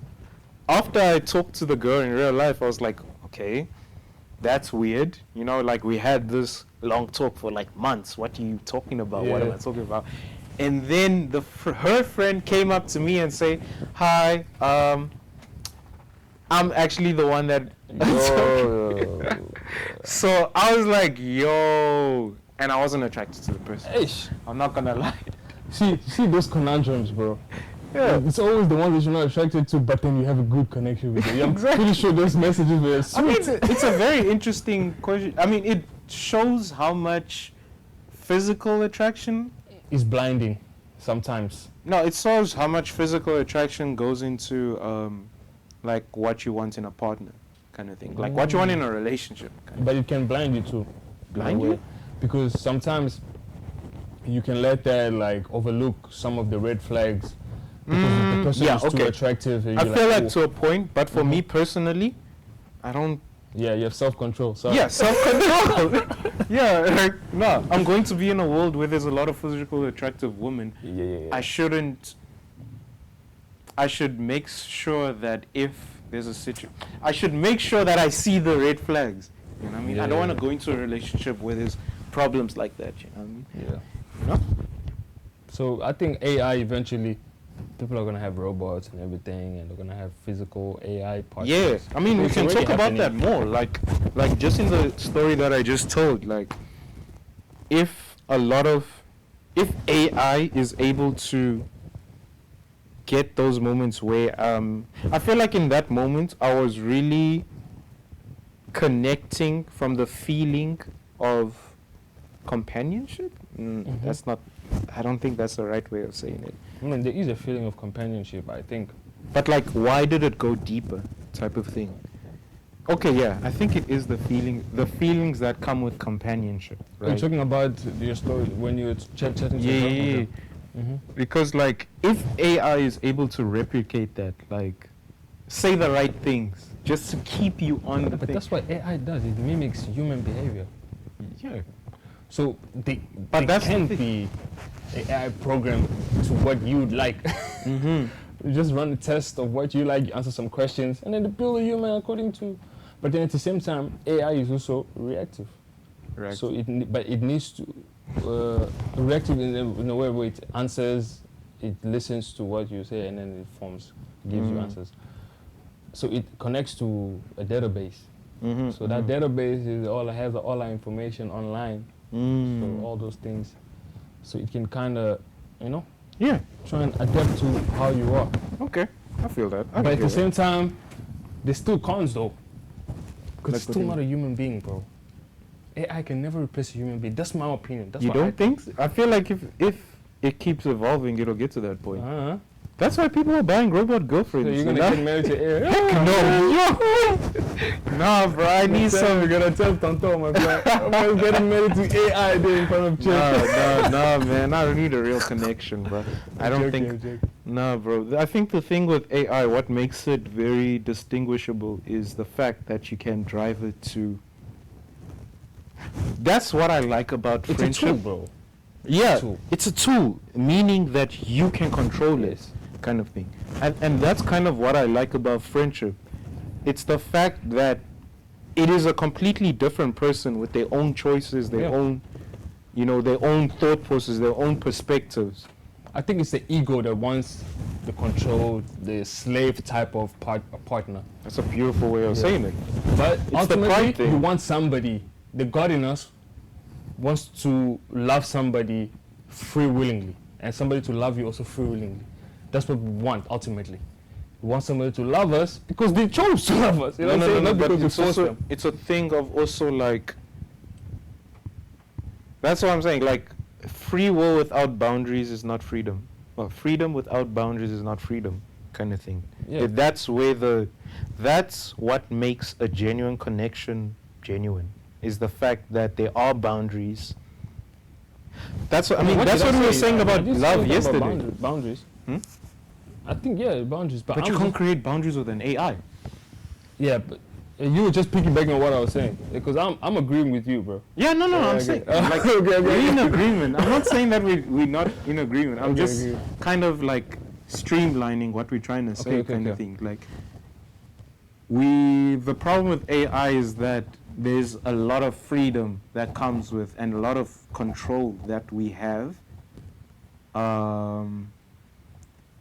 after I talked to the girl in real life, I was like, okay, that's weird. You know, like we had this long talk for like months. What are you talking about? What am Yeah. I talking about? And then her friend came up to me and say, hi, I'm actually the one that So I was like, yo, and I wasn't attracted to the person. Ish. I'm not gonna lie. See those conundrums, bro. Yeah. It's always the ones that you're not attracted to, but then you have a good connection with it. I'm Exactly. pretty sure those messages were I mean, sweet. it's a very interesting question. I mean, it shows how much physical attraction. It's blinding sometimes. No, it shows how much physical attraction goes into like what you want in a partner, kind of thing. Like what you want in a relationship. Kind of. But it can blind you too. in a Blind way. you? Because sometimes you can let that like overlook some of the red flags because the person yeah, is too okay. attractive. And I you're feel like "Oh." to a point, but for me personally, I don't. Yeah, you have self-control. Sorry. Yeah, self-control. Yeah, like, no, I'm going to be in a world where there's a lot of physically attractive women. Yeah. I should make sure that if there's a situation, I should make sure that I see the red flags. You know what I mean? I don't want to go into a relationship where there's problems like that. You know what I mean? Yeah. You know? So I think AI eventually, people are gonna have robots and everything, and they're gonna have physical AI partners. Yeah, I mean, we It's can already talk about that happening. more. Like just in the story that I just told, like, if AI is able to get those moments where, I feel like in that moment, I was really connecting from the feeling of companionship. That's not, I don't think that's the right way of saying it. I mean, there is a feeling of companionship, I think. But like, why did it go deeper, type of thing? Okay, yeah, I think it is the feelings that come with companionship, Are you right? talking about your story when you were chatting to Yeah, your yeah, girl? yeah. Because like, if AI is able to replicate that, like, say the right things, just to keep you on the But thing. that's what AI does. It mimics human behavior. Yeah. So they that's the can thing. be AI programmed to what you'd like. You just run a test of what you like, you answer some questions, and then they build a human according to. But then at the same time, AI is also reactive. Right. So it needs to reactive in a way where it answers, it listens to what you say and then it gives you answers. So it connects to a database. So that database has all our information online. So all those things. So it can kind of, try and adapt to how you are. Okay, I feel that. But at the same time, there's still cons though. Because Like it's still not a human being, bro. AI can never replace a human being. That's my opinion. That's You what I don't think? I feel like if it keeps evolving, it'll get to that point. That's why people are buying robot girlfriends. So you're gonna get married to AI? No, nah, bro. I need some. You're gonna tell Tonto, my friend. I'm getting married to AI there in front of church. No, man. I don't need a real connection, bro. I don't think. No, bro. I think the thing with AI, what makes it very distinguishable, is the fact that you can drive it to. That's what I like about friendship. It's a tool, bro. Yeah, it's a tool, meaning that you can control it, kind of thing. And that's kind of what I like about friendship. It's the fact that it is a completely different person with their own choices, their own, their own thought processes, their own perspectives. I think it's the ego that wants the control, the slave type of partner. That's a beautiful way of saying it. But It's the ultimately, pride thing. you want somebody, the God in us wants to love somebody free willingly, and somebody to love you also free willingly. That's what we want ultimately. We want somebody to love us because they chose to love us. You know what I'm saying? Not because we forced them. It's a thing of also like. That's what I'm saying. Like, free will without boundaries is not freedom. Well, freedom without boundaries is not freedom, kind of thing. Yeah. That's what makes a genuine connection genuine. Is the fact that there are boundaries. That's what that's what we were saying about love yesterday. Boundaries. I think boundaries. But you can't create boundaries with an AI. Yeah, but you were just piggybacking on what I was saying because I'm agreeing with you, bro. Yeah, no, I'm saying like we're in agreement. I'm not saying that we're not in agreement. I'm just kind of like streamlining what we're trying to say, kind of thing. Like the problem with AI is that there's a lot of freedom that comes with and a lot of control that we have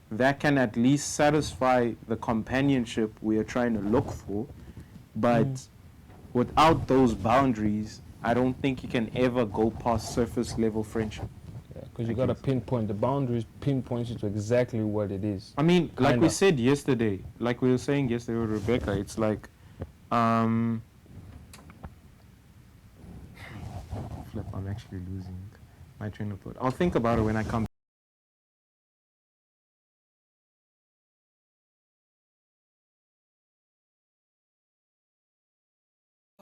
that can at least satisfy the companionship we are trying to look for, but without those boundaries, I don't think you can ever go past surface level friendship. Yeah, because you gotta pinpoint the boundaries, pinpoint you to exactly what it is. I mean, like we said yesterday, like we were saying yesterday with Rebecca, it's like, flip, I'm actually losing my train of thought. I'll think about it when I come.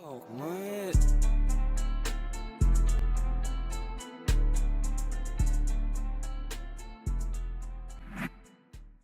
Oh, man.